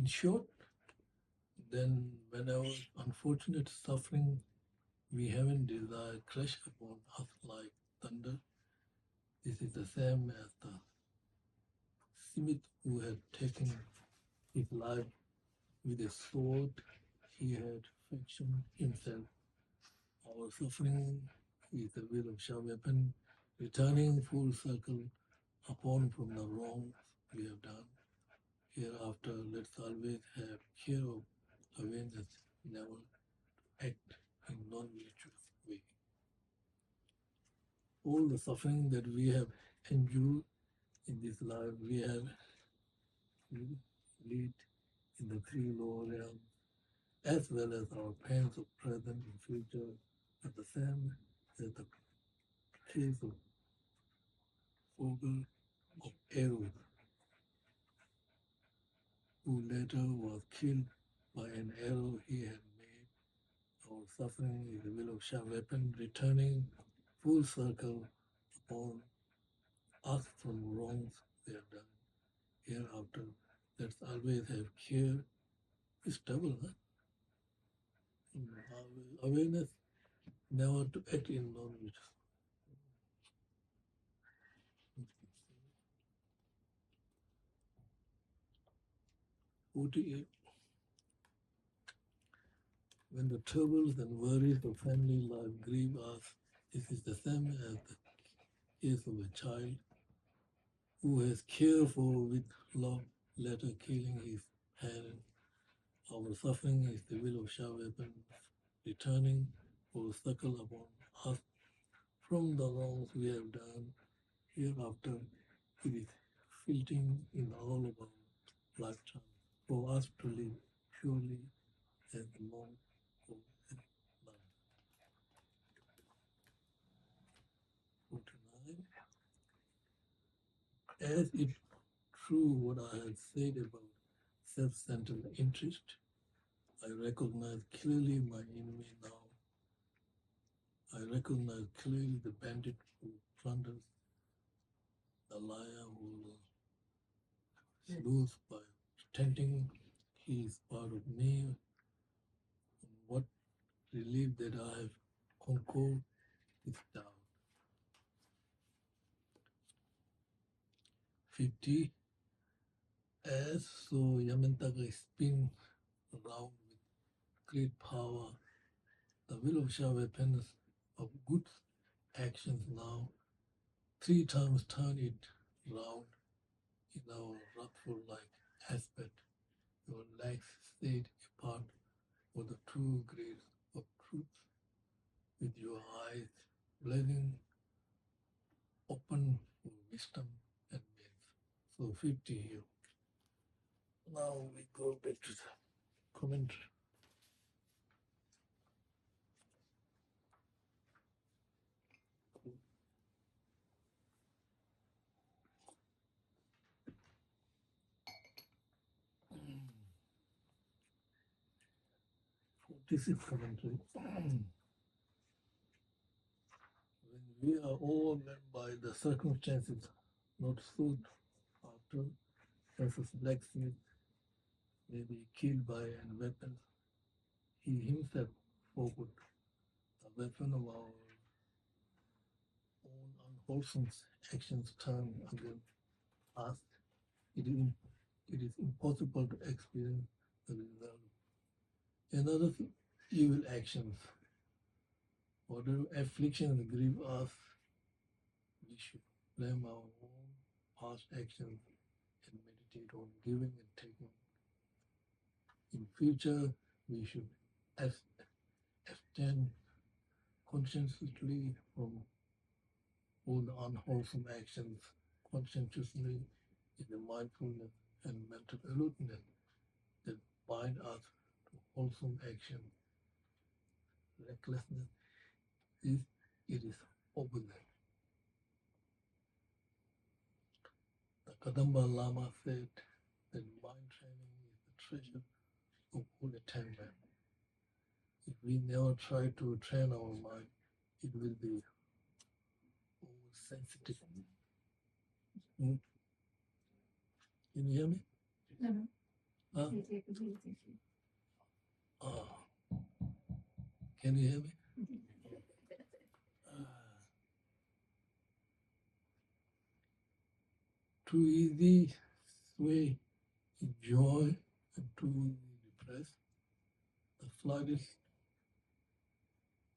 short, then whenever unfortunate suffering we haven't desired crash upon us like thunder, this is the same as the Smith who had taken his life with a sword. He had fashioned himself. Our suffering is the will of Shah weapon, returning full circle upon from the wrongs we have done. Hereafter, let's always have care of awareness, never act in non-virtuous way. All the suffering that we have endured in this life, we have lived in the three lower realms, as well as our pains of present and future, are the same as the case of Fogel of Eru, who later was killed by an arrow he had made. Our suffering is the will of Shah weapon, returning full circle upon us from wrongs we have done. Hereafter, let's always have care. It's double, huh? Awareness, never to act in non-virtuous. 48. When the troubles and worries of family life grieve us, this is the same as the case of a child who has cared for with love, later killing his parent. Our suffering is the will of Shah weapon, returning for circle upon us from the wrongs we have done. Hereafter, it is filtering in all of our lifetime for us to live purely as the monk of life. 49. As it true what I had said about self-centered interest, I recognize clearly my enemy now. I recognize clearly the bandit who plunders, the liar who lose by pretending he is part of me. And what relief that I have conquered is doubt. 50. As so Yamantaka spins around with great power, the will of Shah weapons of good actions now 3 times turn it round in our wrathful-like aspect. Your legs stayed apart for the true grace of truth, with your eyes blazing open for wisdom and faith. So 50 here. Now we go back to the commentary. This is commentary. When we are overwhelmed by the circumstances not sought after, as a blacksmith may be killed by a weapon, he himself forgot the weapon of our own unwholesome actions turn against us. It is impossible to experience the result. Another evil actions. Whatever afflictions grieve us, we should blame our own past actions and meditate on giving and taking. In future, we should abstain conscientiously from all the unwholesome actions, conscientiously in the mindfulness and mental alertness that bind us to wholesome action. Recklessness is it is opposite. The Kadamba Lama said that mind training is the treasure of all attainment. If we never try to train our mind, it will be oversensitive. Can you hear me? Huh? Can you hear me? Too easy sway in joy and too easy depressed. The slightest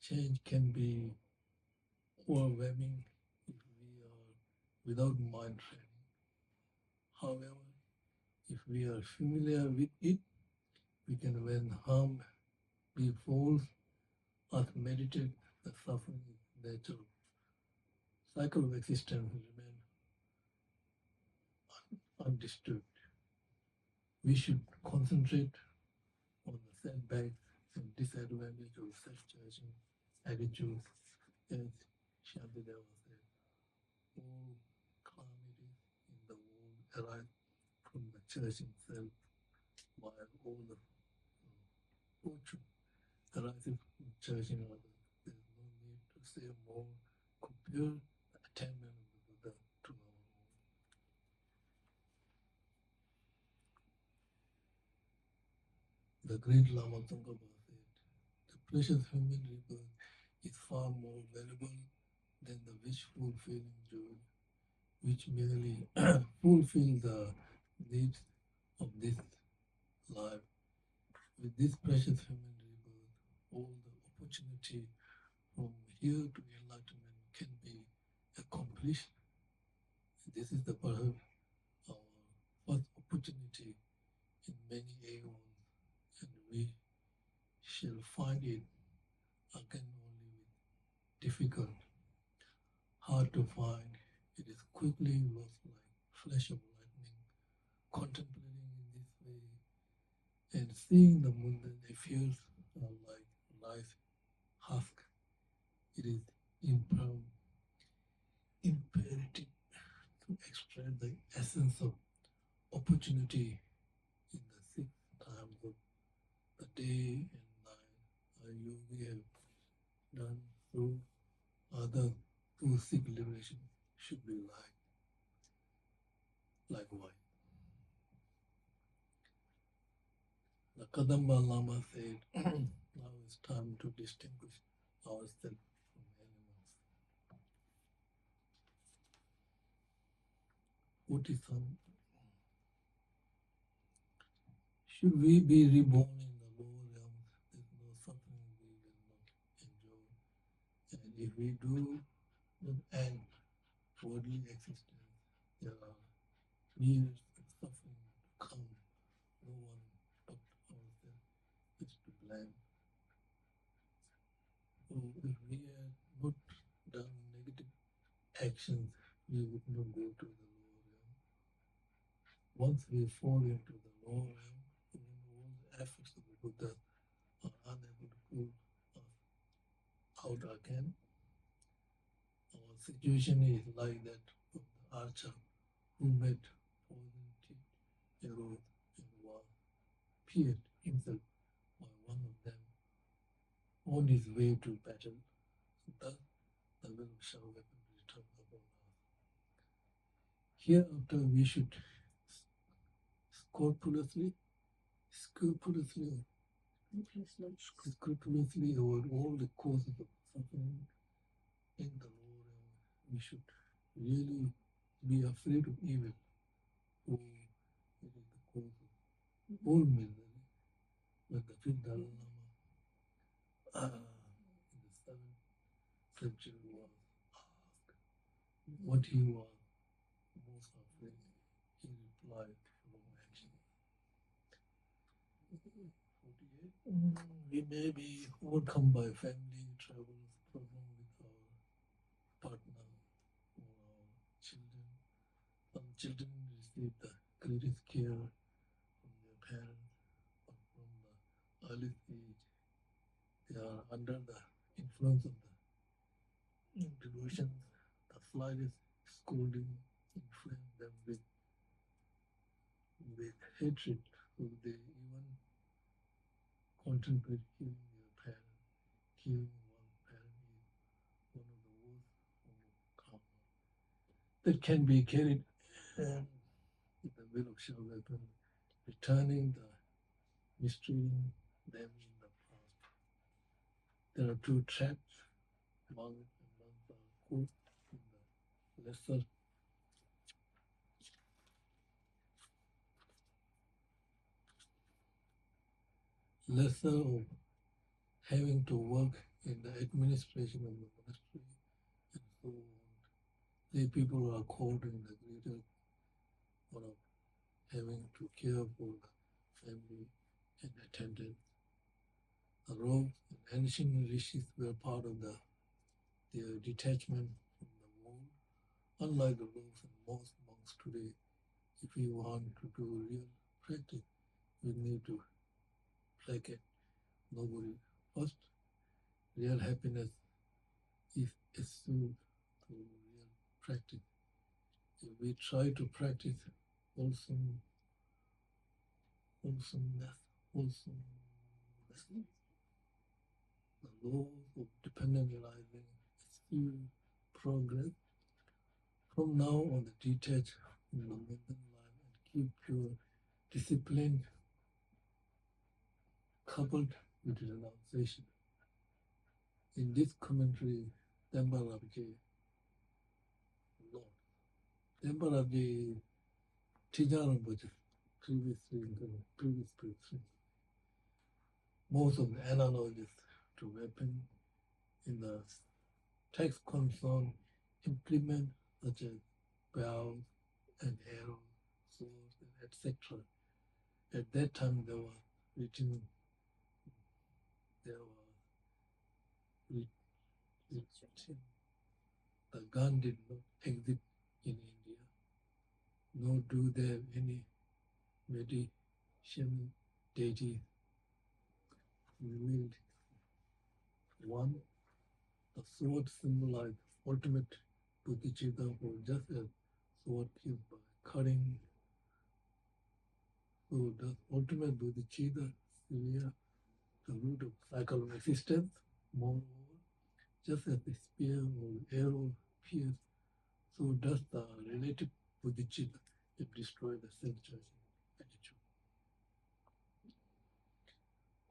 change can be overwhelming if we are without mind training. However, if we are familiar with it, we can, when harm befalls us, meditate that suffering is natural. Cycle of existence remain undisturbed. We should concentrate on the setbacks and disadvantage of self-judging attitudes, as Shantideva said. All calamities in the world arise from the judging self, while all the fortune arises from judging others. There is no need to say more. Compare the attainment of the Buddha to our own. The great Lama Tsongkhapa said, the precious human rebirth is far more valuable than the wishful feeling joy, which merely fulfills the needs of this life. With this precious human rebirth, all the opportunity from here to enlightenment can be accomplished. This is the perhaps our first opportunity in many aeons, and we shall find it again only with difficult, hard to find. It is quickly lost like flash of lightning. Contemplating in this way and seeing the mundane affairs are like rice husk. It is imperative to extract the essence of opportunity in the 6 times of the day and night. A yogi have done so. Others who seek liberation should be likewise. The Kadamba Lama said, now it's time to distinguish ourselves from animals. 47. Should we be reborn in the lower realms, there's no suffering we will not enjoy. And if we do not end worldly existence, there are years of suffering to come. No one but ourselves is to blame. So if we had not done negative actions, we would not go to the lower realm. Once we fall into the lower realm, even all the efforts of the Buddha are unable to pull us out again. Our situation is like that of the archer who met poison-tipped arrows and was pierced himself by one of them on his way to battle. Thus, the will shall weapon return upon us. Hereafter, we should scrupulously avoid all the causes of suffering in the lower realm. We should really be afraid of evil, for it is the cause of all misery. When the fifth Dalai Lama in the 7th century was asked what he was most afraid, he replied, wrong action. 48. We may be overcome by family troubles, problem with our partner or our children. Some children receive the greatest care from their parents, but from the earliest age, they are under the influence of the delusions. The slightest scolding inflames them with hatred, so they even contemplate killing their parents. Killing one's parent is one of the worst forms of karma that can be carried with the will of Shiva, returning the mistreating them in the past. There are two traps, monk and nuns are caught in the lesser of having to work in the administration of the monastery and so on. The people are caught in the greater one of having to care for the family and attendants. The robes and ancient rishis were part of their detachment from the world. Unlike the robes and most monks today, if you want to do real practice, you need to placate nobody. First, real happiness is achieved through real practice. If we try to practice wholesomeness, the laws of dependent arising, achieve progress. From now on, the detach from the mundane life and keep pure discipline coupled with renunciation. In this commentary, Dharmarakshira, Lord, Dharmarakshira Tijarambaja, previous preaching, most of the analogies to weapon in the text concern implement such as bows and arrows, swords, etc. At that time, there were written the gun did not exist in India, nor do they have any medicinal deity revealed. One, the sword symbolized ultimate bodhicitta, for just as sword kills by cutting, so does ultimate bodhicitta, severe, the root of cycle existence. Moreover, just as the spear or arrow pierces, so does the relative bodhicitta it destroy the self-judging attitude.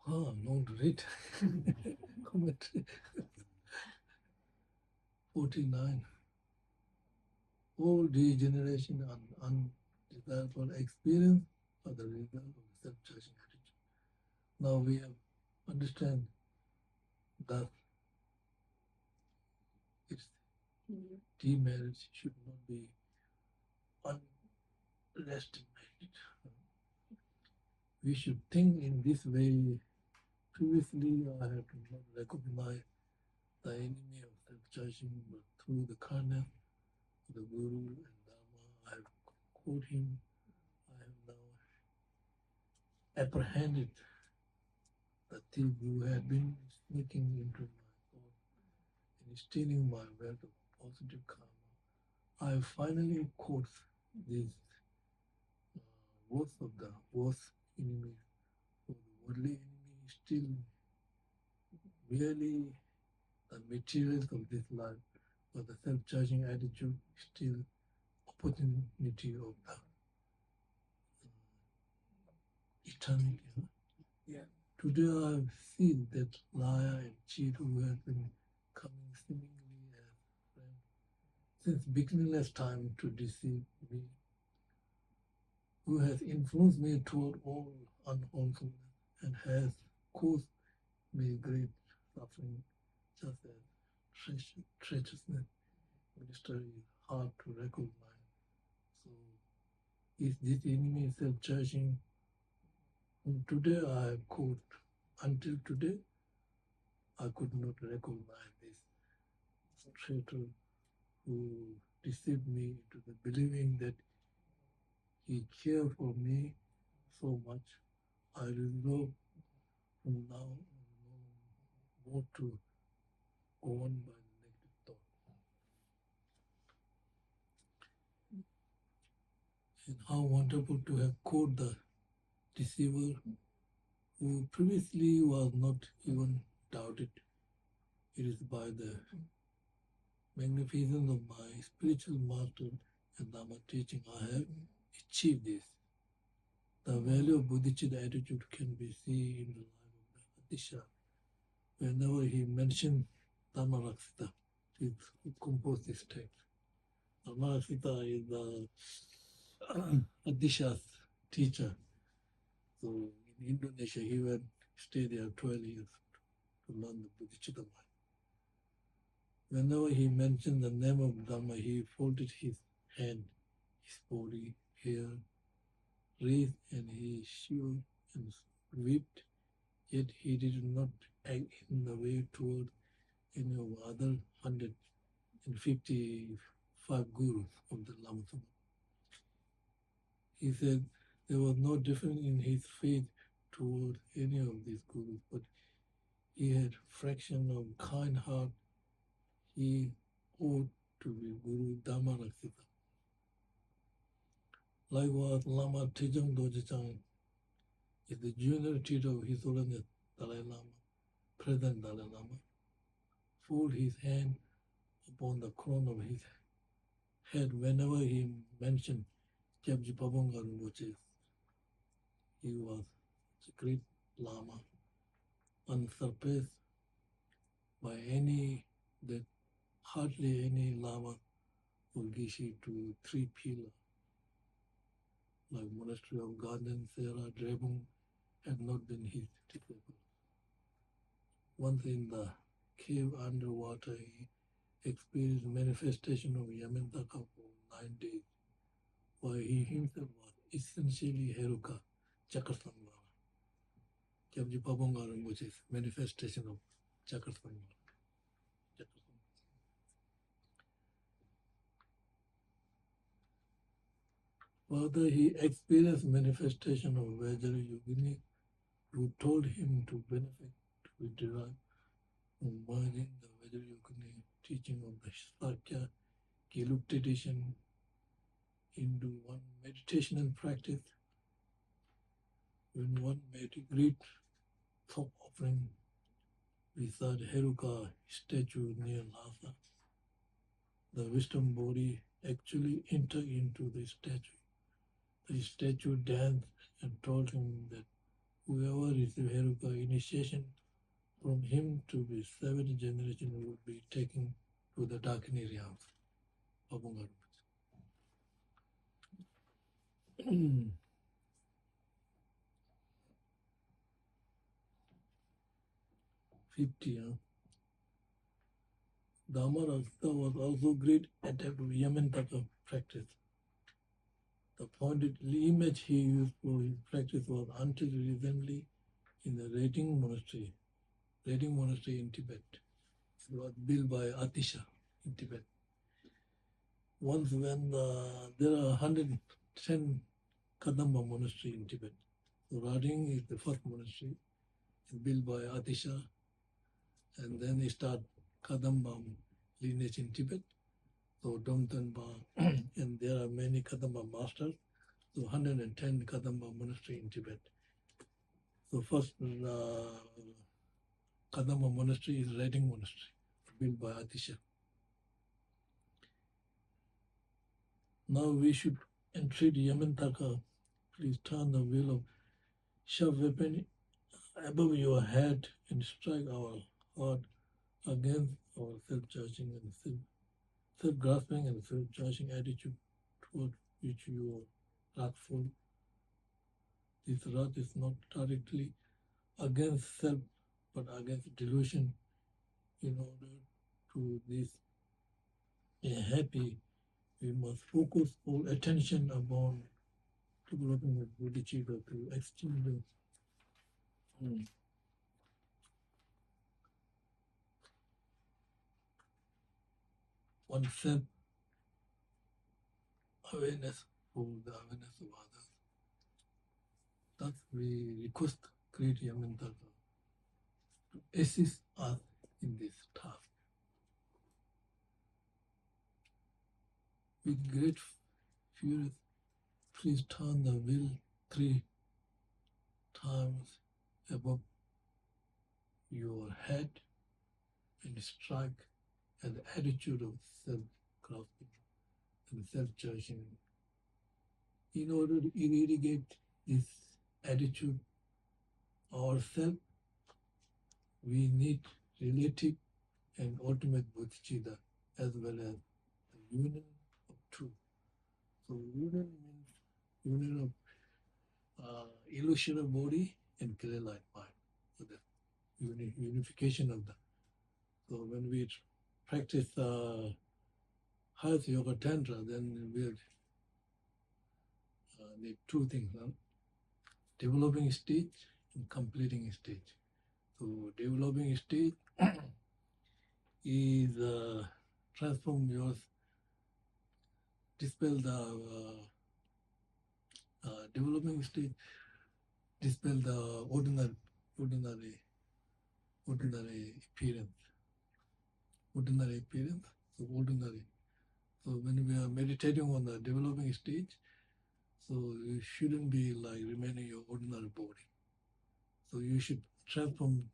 Long to read. Commentary. 49. All degeneration and undesirable experience are the result of self-judging attitude. Now we have understand that its demerits should not be underestimated. We should think in this way. Previously, I had not recognized the enemy of self-judging, but through the kindness of the Guru and Dharma, I have caught him. I have now apprehended the thief who had been sneaking into my thought and stealing my wealth of positive karma. I have finally caught this worst of the worst enemy. So the worldly enemy is still merely the materials of this life, but the self-judging attitude is still opportunity of the eternity. Yeah. Today I have seen that liar and cheat who have been coming seemingly as friends since beginningless time to deceive me, who has influenced me toward all unwholesomeness and has caused me great suffering, just as treacherousness minister is hard to recognize. So, is this enemy self-judging? And today I have caught. Until today, I could not recognize this traitor who deceived me into the believing that he cared for me so much. I resolve from now on no more to go on by negative thought. And how wonderful to have caught the deceiver who previously was not even doubted. It is by the magnificence of my spiritual master and Dharma teaching I have achieved this. The value of bodhicitta attitude can be seen in the life of Atisha. Whenever he mentioned Dharmarakshita, who composed this text. Dharmarakshita is the Atisha's teacher. So in Indonesia, he went stay there 12 years to learn the bodhicitta mind. Whenever he mentioned the name of Dharma, he folded his hand, his body, hair, raised, and he shivered and wept. Yet he did not act in the way toward any of the other 155 gurus of the Lama Sangha. He said there was no difference in his faith toward any of these gurus, but he had fraction of kind heart. He ought to be Guru Dharmarakshita. Likewise, Lama Tejang Dojachang is the junior teacher of His Holiness Dalai Lama, present Dalai Lama, fold his hand upon the crown of his head whenever he mentioned Jabji Pabonga Rinpoche. He was a great Lama, unsurpassed by any, that hardly any Lama or Geshe to three pillars, like Monastery of Garden, Sera, Drebung, had not been his disciple. Once in the cave underwater, he experienced manifestation of Yamantaka for 9 days, while he himself was essentially Heruka Chakasambhava. Kyabji Pabonga Rinpoche's manifestation of Chakasambhava. Further, he experienced manifestation of Vajra Yogini, who told him to benefit to be derived from merging the Vajra Yogini teaching of the Sakya Gelug tradition into one meditational practice. When one made a great top offering beside Heruka statue near Lhasa, the wisdom body actually entered into the statue. The statue danced and told him that whoever received Heruka initiation from him to be seventh generation would be taken to the Dakini realms. Pabonga Rinpoche. 50. Dharmarakshita was also great adept of Yamantaka practice. The pointed image he used for his practice was until recently in the Rating Monastery in Tibet. It was built by Atisha in Tibet. Once when there are 110 Kadamba monastery in Tibet. So Rating is the first monastery. It's built by Atisha, and then they start Kadamba lineage in Tibet. So Dromtonpa, and there are many Kadamba masters. So 110 Kadamba monastery in Tibet. So first Kadamba monastery is Rating Monastery, built by Atisha. Now we should entreat Yamantaka, please turn the wheel of sharp weapon above your head and strike our heart against our self-judging and self-grasping and self-judging attitude toward which you are wrathful. This wrath is not directly against self, but against delusion. In order to this be happy, we must focus all attention upon developing of bodhicitta to extinct oneself awareness for the awareness of others. Thus we request great Yamantaka to assist us in this task. With great fury, please turn the wheel 3 times above your head and strike an attitude of self-grasping and self-judging in order to eradicate this attitude ourselves, we need relative and ultimate bodhicitta as well as the union of truth. So union means union of illusional body and clear light mind. So the unification of that. So when we practice highest yoga tantra, then we need two things: developing stage and completing stage. So developing stage is transform your dispel the developing stage, dispel the ordinary appearance. Ordinary appearance. So ordinary. So when we are meditating on the developing stage, so you shouldn't be like remaining your ordinary body. So you should transform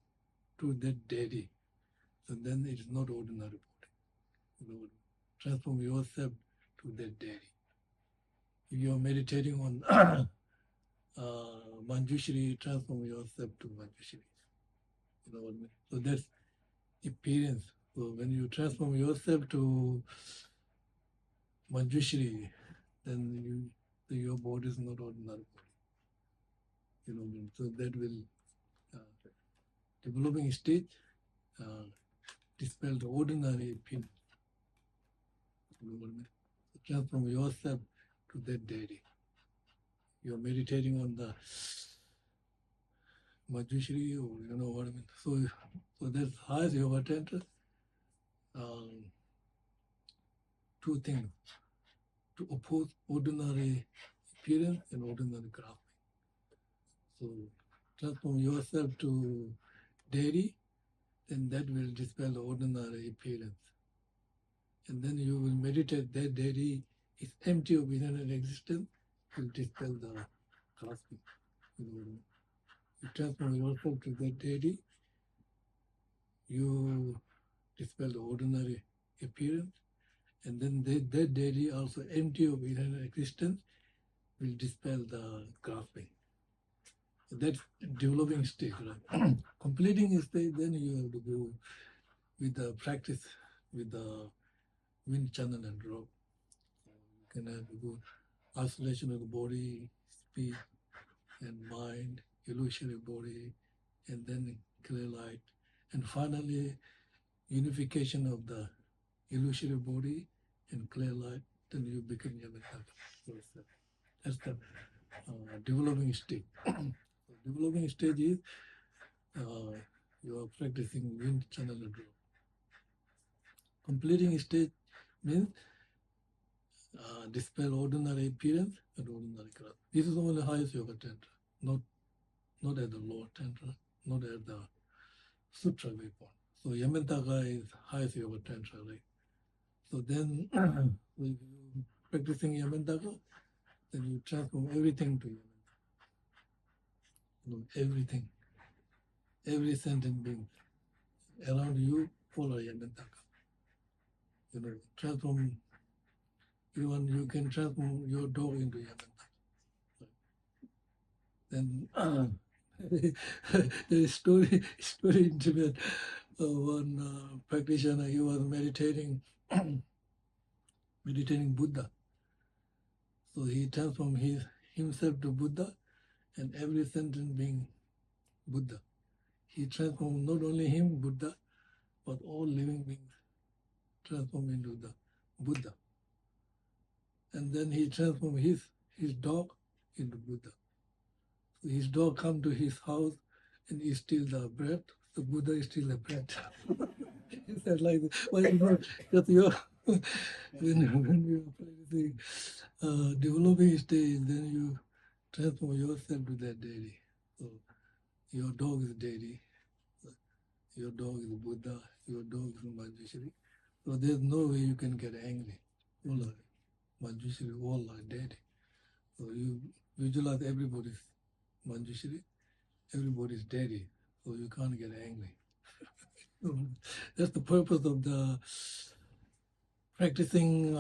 to that deity. So then it is not ordinary body. You know, transform yourself to that deity. If you are meditating on Manjushri, transform yourself to Manjushri. You know what I mean? So that's appearance. So when you transform yourself to Manjushri, then your body is not ordinary body. You know what I mean? So that will developing state dispel the ordinary appearance. You know what I mean? So transform yourself to that deity. You're meditating on the Manjushri, or you know what I mean. So that's highest yoga tantra. Two things: to oppose ordinary appearance and ordinary grasping. So transform yourself to deity, then that will dispel the ordinary appearance. And then you will meditate that deity is empty of inner existence, will dispel the grasping. You know, you transform yourself to that deity, you dispel the ordinary appearance, and then that deity also empty of inner existence will dispel the grasping. So that's developing stage, right? Completing stage, then you have to go with the practice with the wind channel and rope. So you can have to go isolation of the body, speech, and mind, illusory body, and then clear light, and finally unification of the illusory body and clear light. Then you become Yamataka. So that's the developing stage. So developing stage is you are practicing wind channel and rope. Completing stage means dispel ordinary appearance and ordinary grasp. This is only highest yoga tantra, not at the lower tantra, not at the sutra viewpoint. So Yamantaka is highest yoga tantra, right? So then if you practicing Yamantaka, then you transform everything to Yamantaka. You know, everything, every sentient being around you follow Yamantaka. You know, transform. Even you can transform your dog into Yamantaka. Then there is story in Tibet. One practitioner, he was meditating Buddha. So he transformed himself to Buddha, and every sentient being Buddha. He transformed not only him, Buddha, but all living beings transformed into the Buddha. And then he transformed his dog into Buddha. So his dog come to his house and he steal the bread. The Buddha is still the bread. He said like, well, you know, just your when you are practicing developing stage, then you transform yourself to that deity. So your dog is deity, your dog is Buddha, your dog is Manjushri. So there's no way you can get angry. All are Manjushri, all are deity. So you visualize everybody's Manjushri, everybody's deity. So you can't get angry. So that's the purpose of the practicing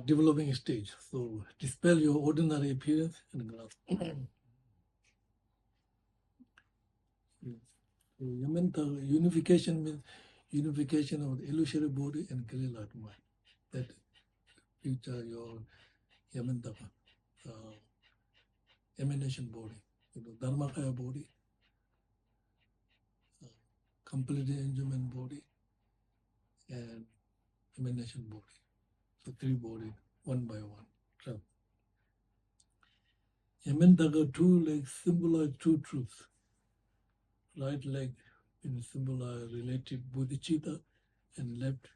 developing stage. So dispel your ordinary appearance and grasp. Yamantaka, unification means unification of the illusory body and clear light mind. That future your Yamantaka, emanation body, Dharmakaya body, completely enjoyment body, and emanation body. So three bodies, one by one. So, Yamantaka, two legs symbolize two truths. Right leg in symbolize relative bodhicitta, and left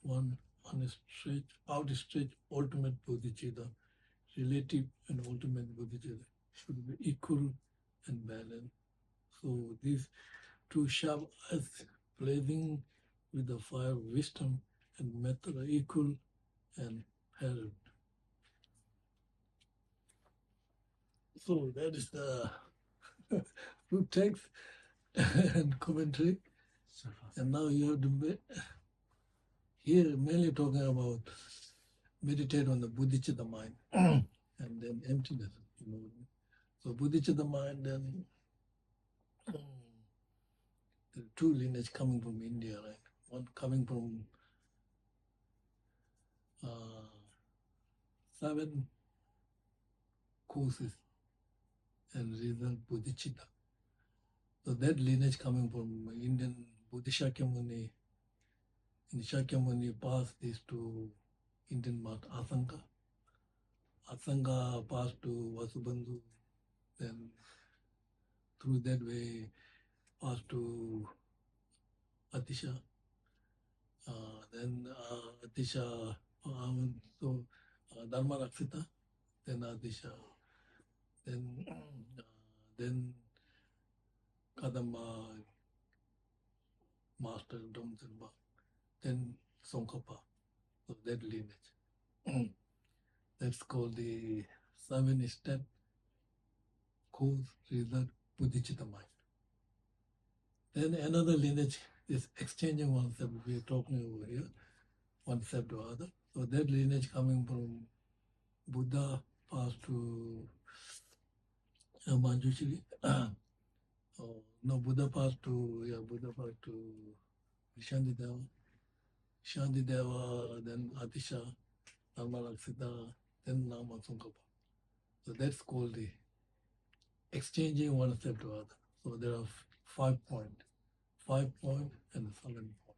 one on a stretch, outstretched ultimate bodhicitta. Relative and ultimate bodhicitta should be equal and balanced. So these two sharp eyes blazing with the fire of wisdom and method are equal and parallel. So that is the full text and commentary. And now you have to here mainly talking about meditate on the bodhicitta mind and then emptiness. So bodhicitta mind, then the two lineage coming from India, right? One coming from 7 courses and result bodhicitta. So that lineage coming from Indian Bodhisakyamuni, and Shakyamuni passed this to Indian master Asanga. Asanga passed to Vasubandhu, then through that way passed to Atisha. Then Atisha, so Dharmarakshita, then Atisha, then Kadamba Master Dromtonpa, then Tsongkhapa, so that lineage. That's called the 7-step course result bodhicitta mind. Then another lineage is exchanging one step. We're talking over here, one step to other. So that lineage coming from Buddha passed to Manjushri. No, Buddha passed to Shantideva. Shantideva, then Atisha, Dharmarakshita, then Lama Tsongkhapa. So that's called the exchanging one step to other. So there are 5 points, 5 point and 7 point.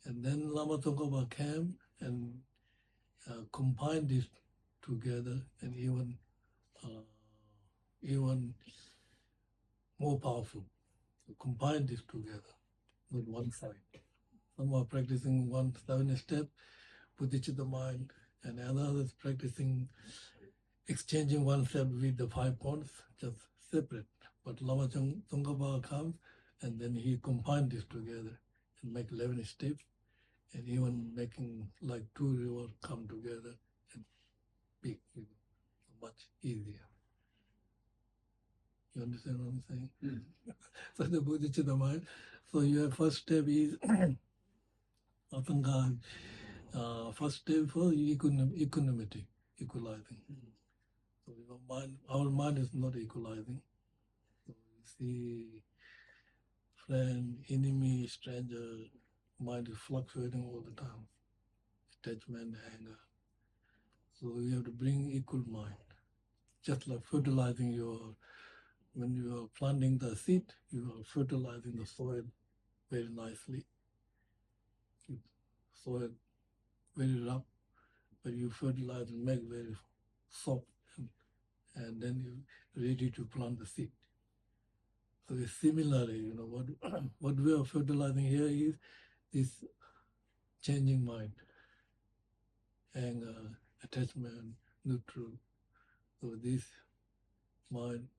And then Lama Tsongkhapa came and combined this together, and even more powerful. So combine this together with one side. Some are practicing 7 step, bodhicitta mind, and others practicing exchanging one step with the 5 points, just separate. But Lama Tsongkhapa comes and then he combined this together and make 11 steps, and even making like 2 rivers come together and speak, much easier. You understand what I'm saying? So the bodhicitta mind. So your first step is Asanga. First step for equanimity, equalizing. So your mind, our mind is not equalizing. So you see friend, enemy, stranger, mind is fluctuating all the time. Attachment, anger. So you have to bring equal mind. Just like fertilizing when you are planting the seed, you are fertilizing the soil very nicely. Soil very rough, but you fertilize and make very soft, and then you're ready to plant the seed. So it's similarly, what we are fertilizing here is this changing mind, anger, attachment, neutral. So this mind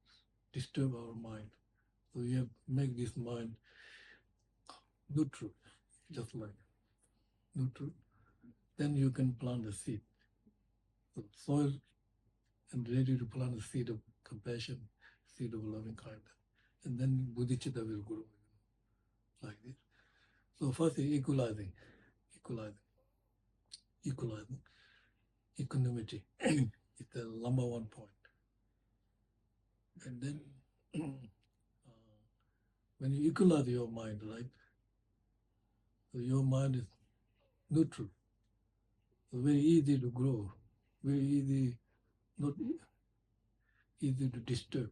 disturb our mind. So you have to make this mind neutral, just like neutral. Then you can plant the seed. So soil and ready to plant the seed of compassion, seed of loving kindness. And then bodhicitta will grow like this. So first is equalizing, equanimity is the number 1 point. And then when you equalize your mind, right? So your mind is neutral. So very easy to grow, very easy, not easy to disturb.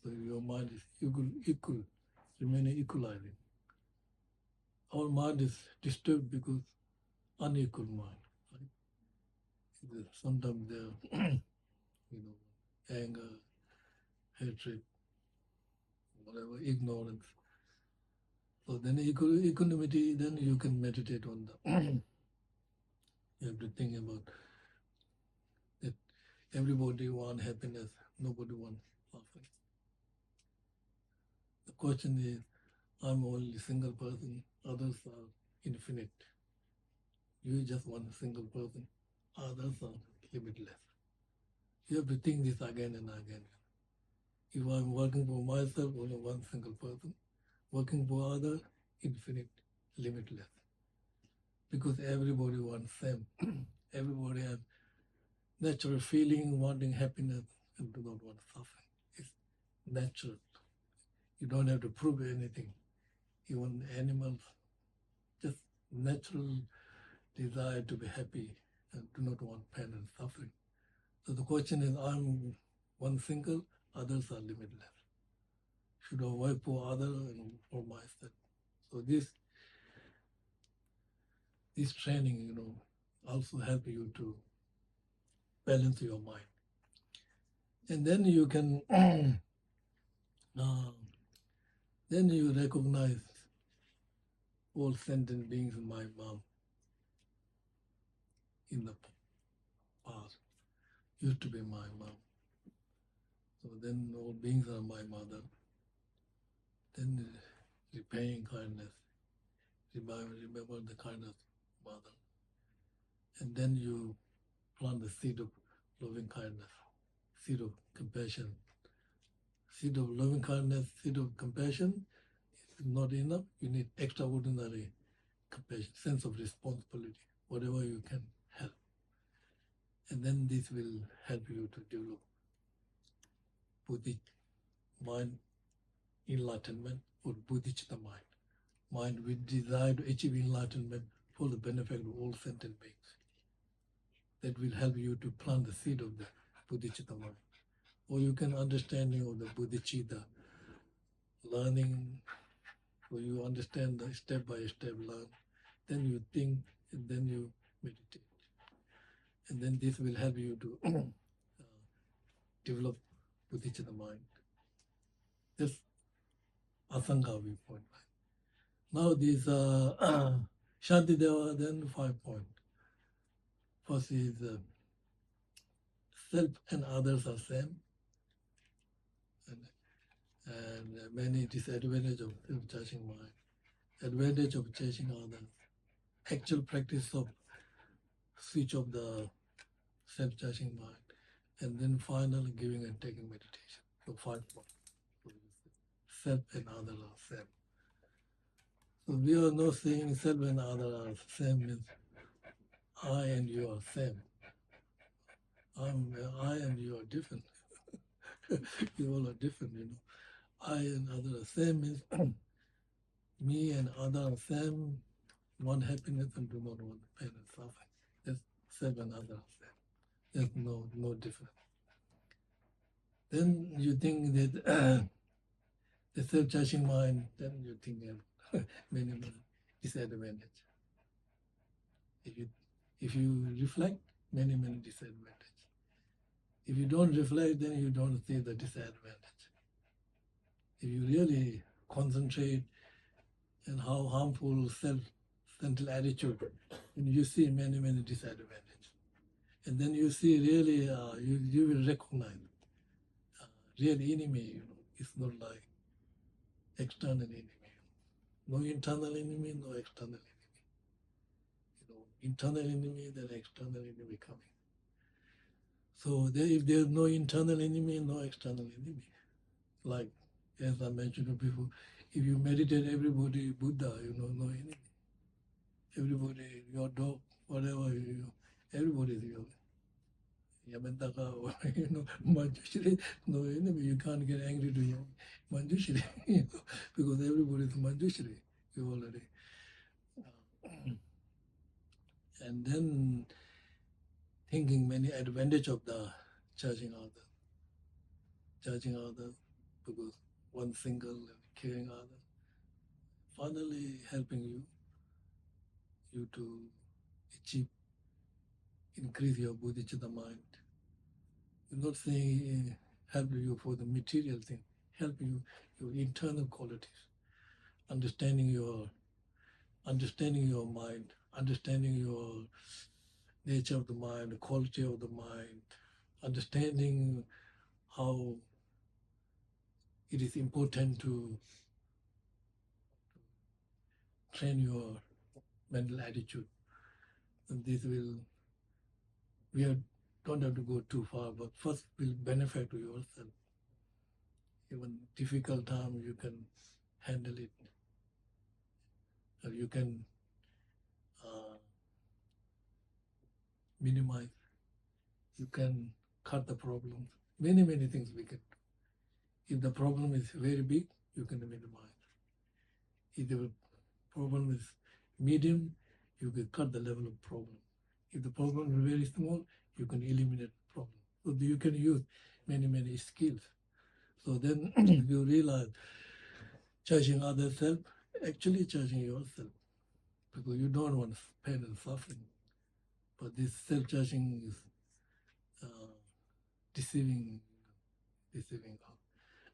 So your mind is equal, remaining equalizing. Our mind is disturbed because unequal mind. Right? Sometimes there, anger, hatred, whatever, ignorance. So then equanimity, then you can meditate on the. You have to think about that everybody wants happiness, nobody wants suffering. The question is, I'm only a single person, others are infinite. You just one single person, others are limitless. You have to think this again and again. If I'm working for myself, only one single person, working for others, infinite, limitless. Because everybody wants same. Everybody has natural feeling, wanting happiness, and do not want suffering. It's natural. You don't have to prove anything. Even animals, just natural desire to be happy and do not want pain and suffering. So the question is, I'm one single, others are limitless. Should I work for others and for myself? So this training, also help you to balance your mind. And then you can, then you recognize all sentient beings in my mom in the past used to be my mom. So then all beings are my mother. Then repaying kindness, remember the kindness mother. And then you plant the seed of loving kindness, seed of compassion. Seed of loving kindness, seed of compassion is not enough. You need extraordinary compassion, sense of responsibility, whatever you can help. And then this will help you to develop Buddhist mind enlightenment or Buddhist mind with desire to achieve enlightenment for the benefit of all sentient beings. That will help you to plant the seed of the Buddhist mind. Or you can understanding of the Buddhist learning, or you understand the step by step learn, then you think and then you meditate. And then this will help you to develop Buddhist mind. That's Asanga viewpoint. Now these Shantideva, then 5 points. First is self and others are same, and many disadvantage of self-judging mind, advantage of judging others, actual practice of switch of the self-judging mind, and then finally giving and taking meditation. So 5 points. Self and others are same. So we are not saying self and others are same means I and you are same. I and you are different. You all are different, I and others are same means me and others are same, want happiness and do not want pain and suffering. That's self and others are same. There's no difference. Then you think that the self-judging mind, then you think many disadvantage. If you reflect, many disadvantage. If you don't reflect, then you don't see the disadvantage. If you really concentrate on how harmful self-centered attitude, and you see many disadvantages. And then you see really, you will recognize real enemy, it's not like external enemy. No internal enemy, no external enemy. Internal enemy, then external enemy coming. So if there's no internal enemy, no external enemy. Like, as I mentioned before, if you meditate everybody Buddha, no enemy. Everybody, your dog, whatever, everybody is your Yamantaka or Manjushri. No, you can't get angry to Manjushri, because everybody is Manjushri. You already. And then thinking many advantage of the judging other, because one single and caring other, finally helping you to achieve, increase your bodhicitta mind. I'm not saying help you for the material thing, help you your internal qualities, understanding your mind, understanding your nature of the mind, the quality of the mind, understanding how it is important to train your mental attitude. And this will, don't have to go too far, but first will benefit to yourself. Even difficult time, you can handle it. Or you can minimize. You can cut the problems. Many things we can do. If the problem is very big, you can minimize. If the problem is medium, you can cut the level of problem. If the problem is very small, you can eliminate the problem. So you can use many skills. So then you realize judging others self, actually judging yourself, because you don't want pain and suffering. But this self-judging is deceiving out.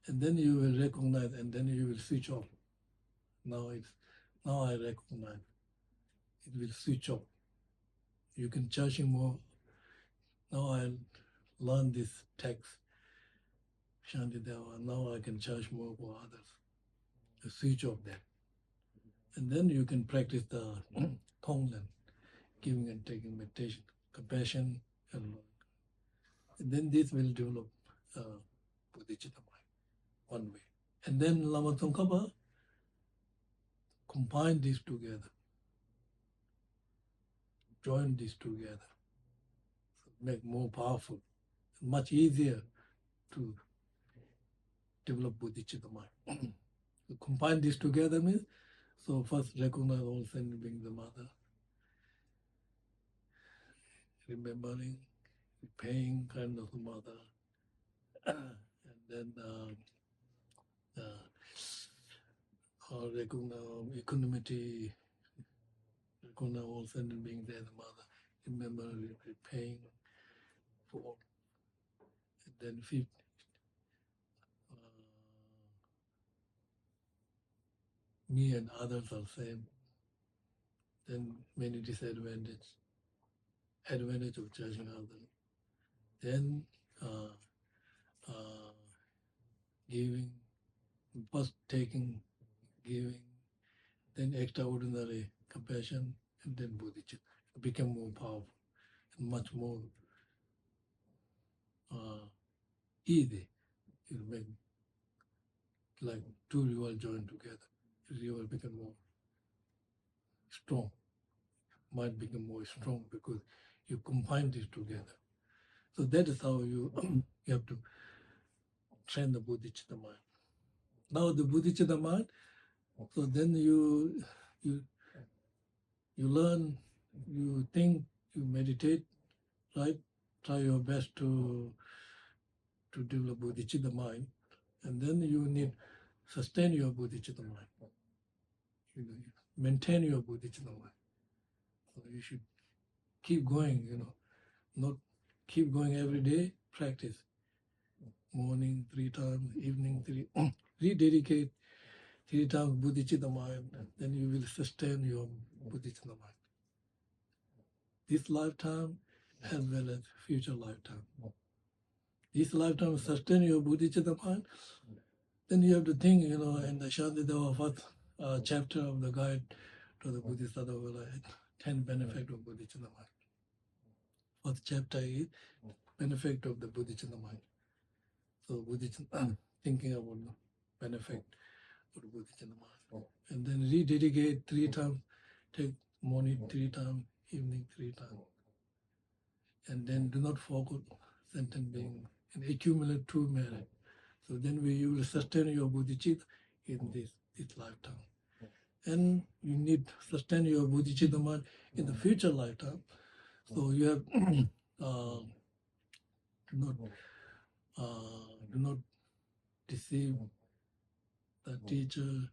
And then you will recognize, and then you will switch off. Now I recognize. It will switch off. You can charge him more. Now I learn this text, Shantideva. Now I can charge more for others. The switch off that. And then you can practice the Tonglen, giving and taking meditation, compassion, and love. And then this will develop bodhicitta mind, one way. And then Lama Tsongkhapa combine these together, join these together, make more powerful, much easier to develop bodhicitta mind. So combine this together means, so first recognize all sentient being the mother, remembering, paying kind of the mother, and then recognize equanimity, recognize all sentient being there, the mother, remember repaying for, and then fifth, me and others are same. Then many disadvantage, advantage of judging others. Then giving, first taking, giving, then extraordinary compassion, and then bodhicitta. It became more powerful and much more easy. It make like two rivers join together. The river become more strong. Might become more strong because you combine this together. So that is how you you have to train the bodhicitta mind. Now the bodhicitta mind. So then you learn, you think, you meditate, right? Try your best to develop bodhicitta mind, and then you need sustain your bodhicitta mind. You know, maintain your bodhicitta mind. So you should keep going. Not keep going every day. Practice morning 3 times, evening 3. Rededicate 3 times bodhicitta mind, and then you will sustain your bodhicitta mind. This lifetime as well as future lifetime. This lifetime sustain your bodhicitta mind, then you have to think, in the Shantideva first chapter of the guide to the Bodhisattva, 10 benefit of bodhicitta mind. First chapter is benefit of the bodhicitta mind. So bodhicitta, thinking about the benefit of the bodhicitta mind. And then rededicate 3 times, take morning 3 times, evening 3 times. and then do not focus sentient being and accumulate true merit. So then you will sustain your bodhicitta in this lifetime. And you need to sustain your bodhicitta mind in the future lifetime. So you have do not deceive the teacher,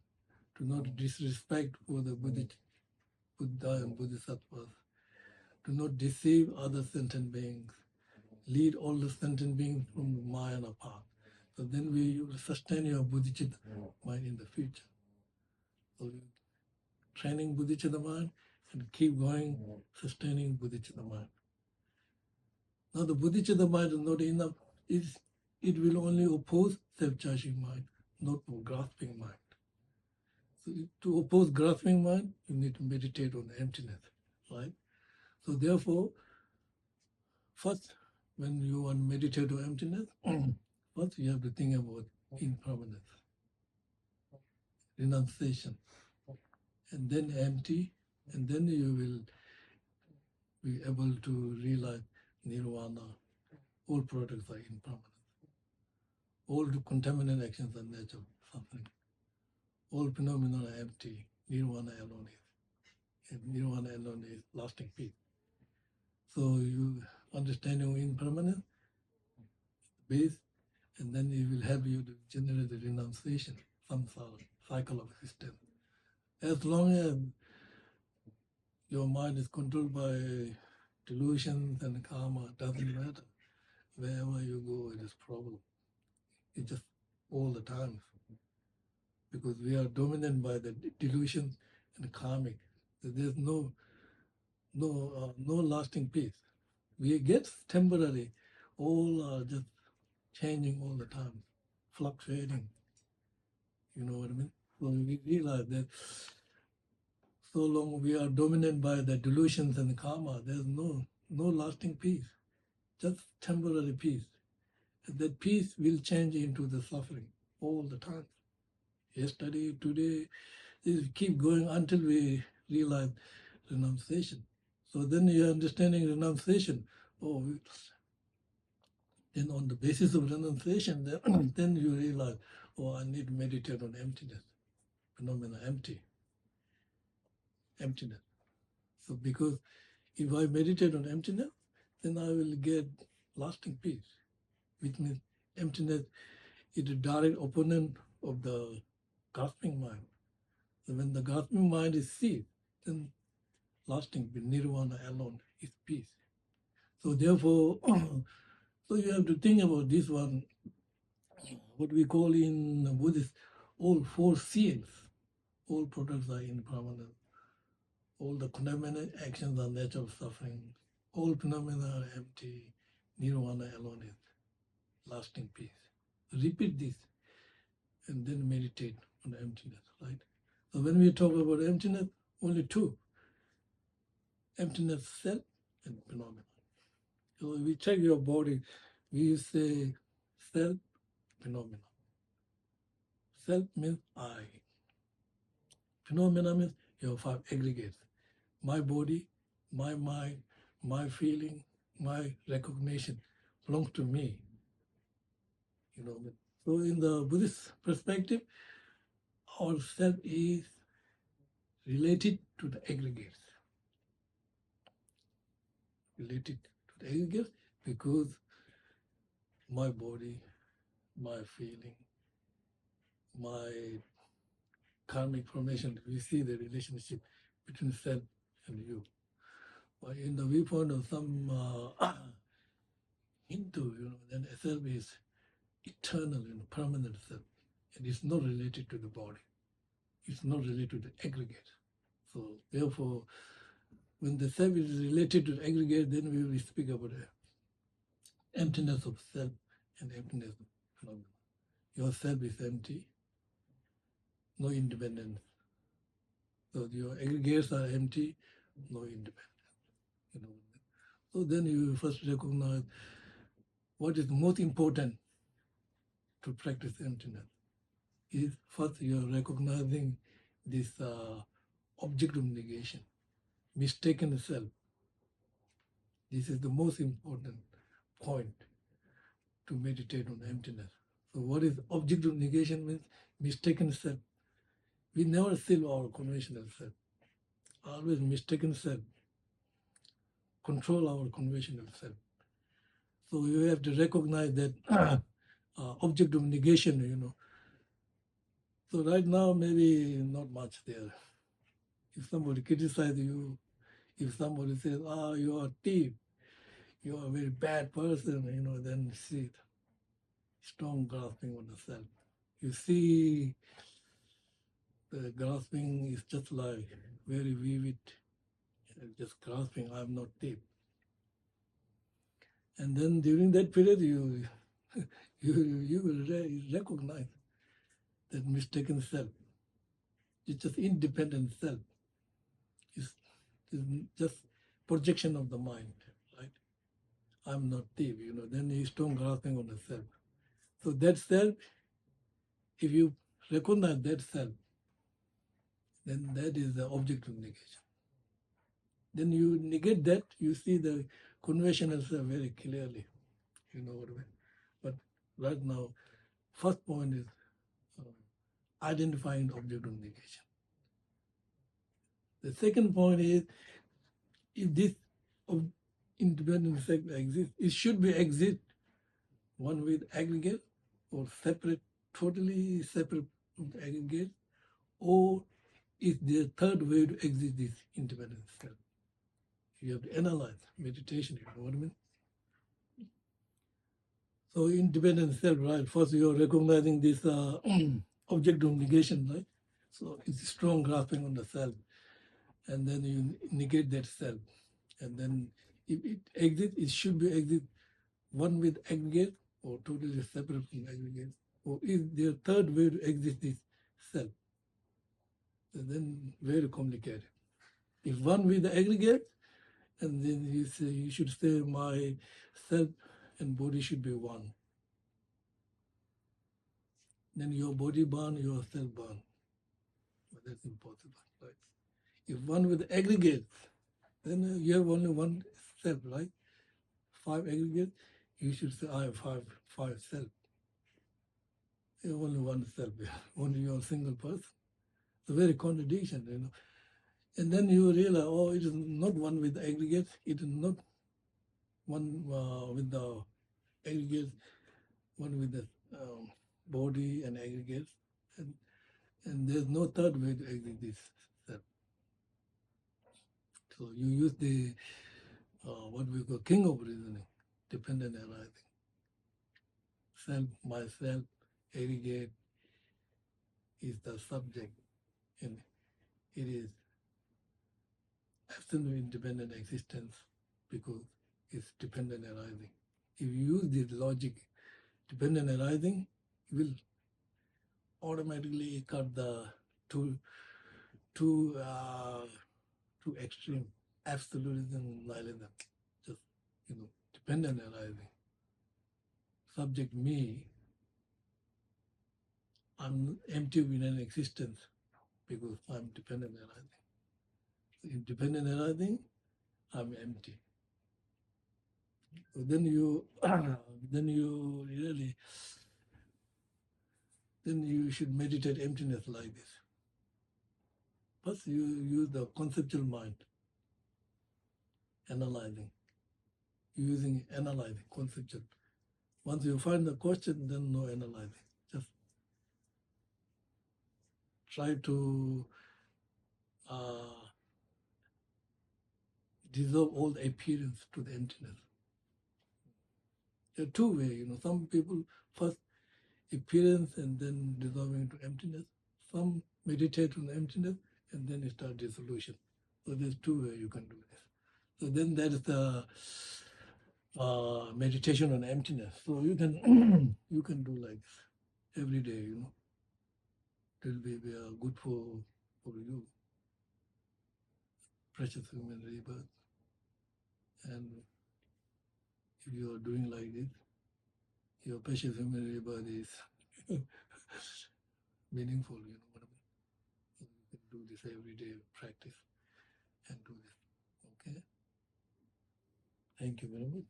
do not disrespect for the Buddha and Bodhisattvas, do not deceive other sentient beings, lead all the sentient beings from the Mahayana path. So then you will sustain your bodhicitta mind in the future. So training bodhicitta mind and keep going, sustaining bodhicitta mind. Now the bodhicitta mind is not enough. It will only oppose self-judging mind, not grasping mind. So to oppose grasping mind, you need to meditate on emptiness, right? So therefore, first, when you want to meditate on emptiness, first you have to think about impermanence, renunciation, and then empty, and then you will be able to realize nirvana. All products are impermanent. All the contaminant actions are nature, suffering. All phenomena are empty. Nirvana alone is. And nirvana alone is lasting peace. So you understanding impermanence, base, and then it will help you to generate the renunciation, samsara, cycle of existence. As long as your mind is controlled by delusions and karma, doesn't matter. Wherever you go, it is problem. It's just all the time. Because we are dominated by the delusions and karmic. There's no lasting peace. We get temporary, all are just changing all the time, fluctuating. You know what I mean? So we realize that so long we are dominated by the delusions and karma, there's no lasting peace, just temporary peace. And that peace will change into the suffering all the time. Yesterday, today, it keep going until we realize renunciation. So then you're understanding renunciation. Then on the basis of renunciation, then you realize, I need to meditate on emptiness, phenomena, emptiness. So because if I meditate on emptiness, then I will get lasting peace, which means emptiness is a direct opponent of the grasping mind. So when the grasping mind is ceased, then lasting nirvana alone is peace. So therefore, so you have to think about this one, what we call in Buddhist, all four seals. All products are impermanent. All the contaminant actions are nature of suffering. All phenomena are empty. Nirvana alone is lasting peace. Repeat this and then meditate on emptiness, right? So when we talk about emptiness, only two. Emptiness, self, and phenomena. So we check your body, we say self, phenomena. Self means I. Phenomena means your five aggregates. My body, my mind, my feeling, my recognition belongs to me. You know. So in the Buddhist perspective, our self is related to the aggregates. Related to the aggregates because my body, my feeling, my karmic formation, we see the relationship between self and you. But in the viewpoint of some Hindu, then self is eternal and permanent self. And it's not related to the body. It's not related to the aggregate. So therefore, when the self is related to the aggregate, then we will speak about the emptiness of self and emptiness of phenomena. Your self is empty, no independence. So your aggregates are empty, no independence. So then you first recognize what is most important to practice emptiness. Is first you are recognizing this object of negation, mistaken self. This is the most important point to meditate on emptiness. So what is objective negation means? Mistaken self. We never see our conventional self. Always mistaken self. Control our conventional self. So you have to recognize that objective negation. So right now, maybe not much there. If somebody criticizes you, if somebody says, you are a thief, you are a very bad person, then see strong grasping on the self. You see the grasping is just like very vivid, just grasping, I'm not thief. And then during that period, you will recognize that mistaken self. It's just independent self. It's just projection of the mind, right? I'm not thief, then you strong grasping on the self. So that self, if you recognize that self, then that is the object of negation. Then you negate that, you see the conventional self very clearly. You know what I mean? But right now, first point is identifying object of negation. The second point is, if this independent self exists, it should be exist one with aggregate or separate, totally separate from the aggregate, or is there a third way to exist this independent self? You have to analyze meditation, you know what I mean? So independent self, right? First you are recognizing this object of negation, right? So it's strong grasping on the self, and then you negate that self. And then if it exists, it should be exist one with aggregate or totally separate from aggregate, or is there a third way to exist this self? And then very complicated. If one with the aggregate, and then you should say my self and body should be one. Then your body born, your self born. But that's impossible, right? If one with aggregates, then you have only one self, right? 5 aggregates, you should say I have five self. You have only one self, only your single person. It's a very contradiction. And then you realize, it is not one with the aggregates, it is not one with the aggregates, one with the body and aggregates. And there's no third way to exit this self. So you use the what we call king of reasoning, dependent arising. Self, myself, aggregate is the subject, and it is absolute independent existence because it's dependent arising. If you use this logic, dependent arising, you will automatically cut the two extreme, absolutism, nihilism, just dependent arising. Subject me, I'm empty within existence because I'm dependent arising. In dependent arising, I'm empty. So then you should meditate emptiness like this. First, you use the conceptual mind, analyzing, analyzing, conceptual. Once you find the question, then no analyzing. Just try to dissolve all the appearance to the emptiness. There are two ways, some people first appearance and then dissolving to emptiness. Some meditate on emptiness and then start dissolution. So there's two ways you can do this. So then there is the meditation on emptiness. So you can you can do like this every day. It will be good for you. Precious human rebirth. And if you are doing like this, your precious human rebirth is meaningful. What I mean? You can do this every day, practice, and do this. Okay. Thank you very much.